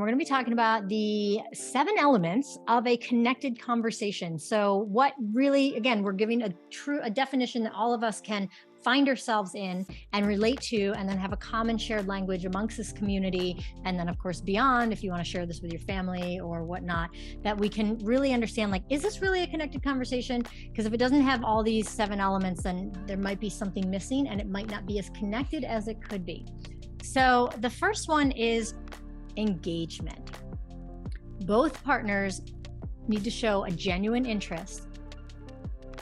we're going to be talking about the 7 elements of a connected conversation. So what really, again, we're giving a definition that all of us can find ourselves in and relate to, and then have a common shared language amongst this community. And then of course, beyond, if you want to share this with your family or whatnot, that we can really understand, like, is this really a connected conversation? Because if it doesn't have all these 7 elements, then there might be something missing and it might not be as connected as it could be. So the first one is engagement. Both partners need to show a genuine interest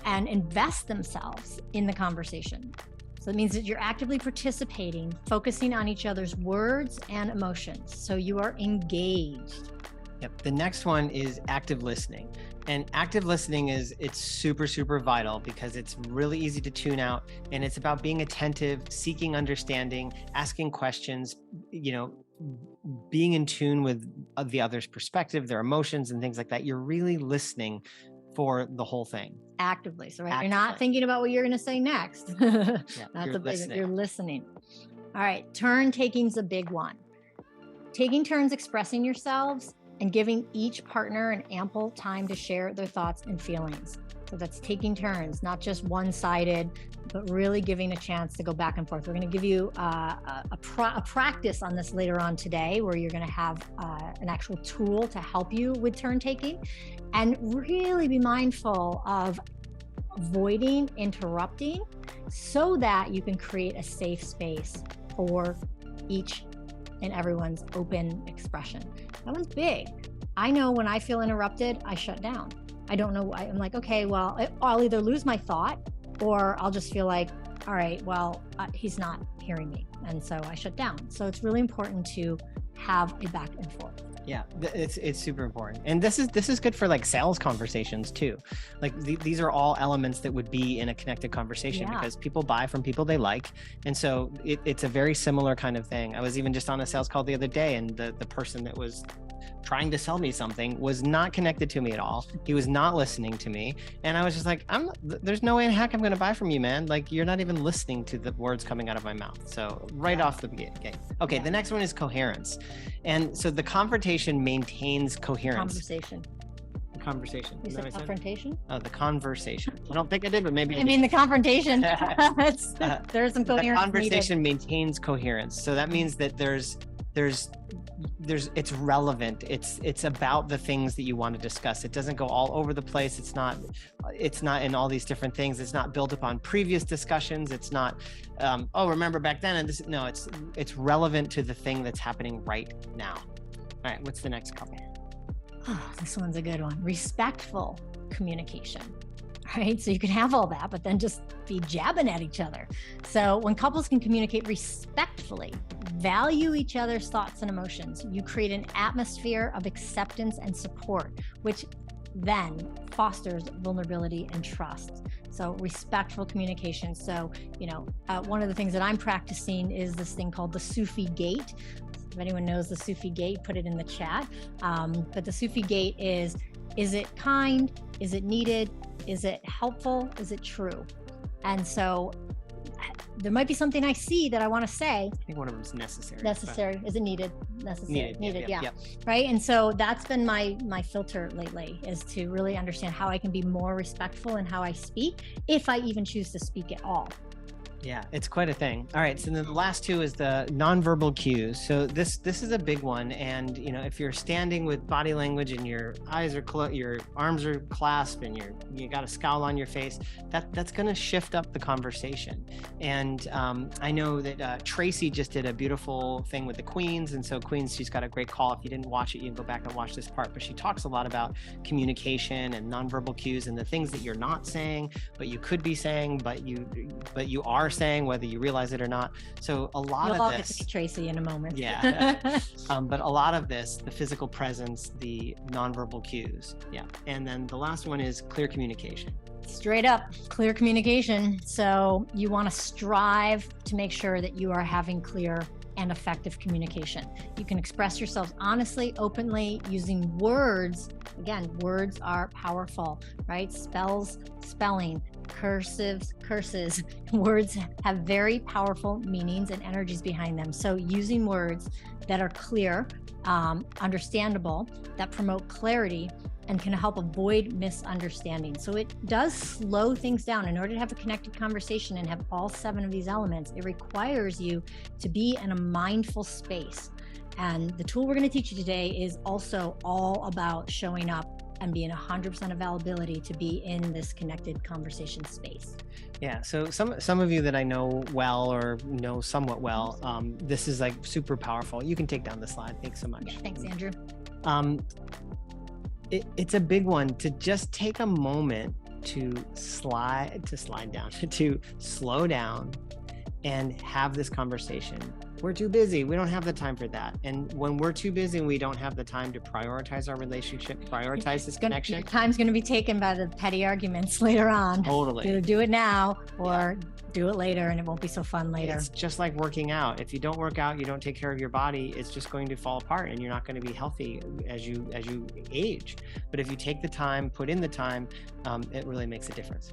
and invest themselves in the conversation. So it means that you're actively participating, focusing on each other's words and emotions. So you are engaged. Yep. The next one is active listening. And active listening it's super, super vital because it's really easy to tune out, and it's about being attentive, seeking understanding, asking questions, being in tune with the other's perspective, their emotions and things like that. You're really listening for the whole thing. Actively. So right, you're not thinking about what you're going to say next. You're listening. All right. Turn taking's a big one. Taking turns expressing yourselves and giving each partner an ample time to share their thoughts and feelings. So that's taking turns, not just one-sided, but really giving a chance to go back and forth. We're going to give you a practice on this later on today, where you're going to have an actual tool to help you with turn taking, and really be mindful of avoiding interrupting so that you can create a safe space for each and everyone's open expression. That one's big. I know when I feel interrupted, I shut down. I don't know. I'm like, okay, well, I'll either lose my thought or I'll just feel like, all right, well, he's not hearing me. And so I shut down. So it's really important to have a back and forth. Yeah, it's super important. And this is good for like sales conversations too. Like these are all elements that would be in a connected conversation, because people buy from people they like. And so it's a very similar kind of thing. I was even just on a sales call the other day, and the person that was trying to sell me something was not connected to me at all. He was not listening to me. And I was just like, there's no way in heck I'm going to buy from you, man. Like, you're not even listening to the words coming out of my mouth. So off the beginning. Okay. The next one is coherence. And so the confrontation maintains coherence. Conversation. You said confrontation? Oh, the conversation. I don't think I did, but maybe I mean the confrontation. There's some coherence. The conversation maintains coherence. So that means that it's relevant. It's about the things that you want to discuss. It doesn't go all over the place. It's not in all these different things. It's not built upon previous discussions. It's not, remember back then. And it's relevant to the thing that's happening right now. All right, what's the next couple? Oh, this one's a good one. Respectful communication. Right? So you can have all that, but then just be jabbing at each other. So when couples can communicate respectfully, value each other's thoughts and emotions, you create an atmosphere of acceptance and support, which then fosters vulnerability and trust. So respectful communication. So, one of the things that I'm practicing is this thing called the Sufi gate. If anyone knows the Sufi gate, put it in the chat. But the Sufi gate is it kind? Is it needed? Is it helpful? Is it true? And so there might be something I see that I want to say. I think one of them is necessary. Necessary. Is it needed? Necessary. Needed. Yeah. Yep. Right. And so that's been my filter lately, is to really understand how I can be more respectful in how I speak, if I even choose to speak at all. Yeah, it's quite a thing. All right, so then the last two is the nonverbal cues. So this is a big one, and if you're standing with body language and your eyes are your arms are clasped and you got a scowl on your face, that's going to shift up the conversation. And I know that Tracy just did a beautiful thing with the Queens, and so Queens, she's got a great call. If you didn't watch it, you can go back and watch this part. But she talks a lot about communication and nonverbal cues and the things that you're not saying, but you could be saying, but you are saying, whether you realize it or not. So a lot You'll of all this, get to see Tracy in a moment. Yeah. But a lot of this, the physical presence, the nonverbal cues. Yeah. And then the last one is clear communication. Straight up, clear communication. So you want to strive to make sure that you are having clear and effective communication. You can express yourselves honestly, openly, using words. Again, words are powerful, right? Spelling, curses. Words have very powerful meanings and energies behind them. So using words that are clear, understandable, that promote clarity, and can help avoid misunderstanding. So it does slow things down. In order to have a connected conversation and have all 7 of these elements, it requires you to be in a mindful space. And the tool we're going to teach you today is also all about showing up and being 100% availability to be in this connected conversation space. Yeah, so some of you that I know well or know somewhat well, this is like super powerful. You can take down the slide. Thanks so much. Yeah, thanks, Andrew. It's a big one to just take a moment to slide down, to slow down and have this conversation. We're too busy. We don't have the time for that. And when we're too busy and we don't have the time to prioritize our relationship, prioritize this connection. Your time's going to be taken by the petty arguments later on. Totally. Either do it now or do it later, and it won't be so fun later. It's just like working out. If you don't work out, you don't take care of your body, it's just going to fall apart and you're not going to be healthy as you age. But if you take the time, put in the time, it really makes a difference.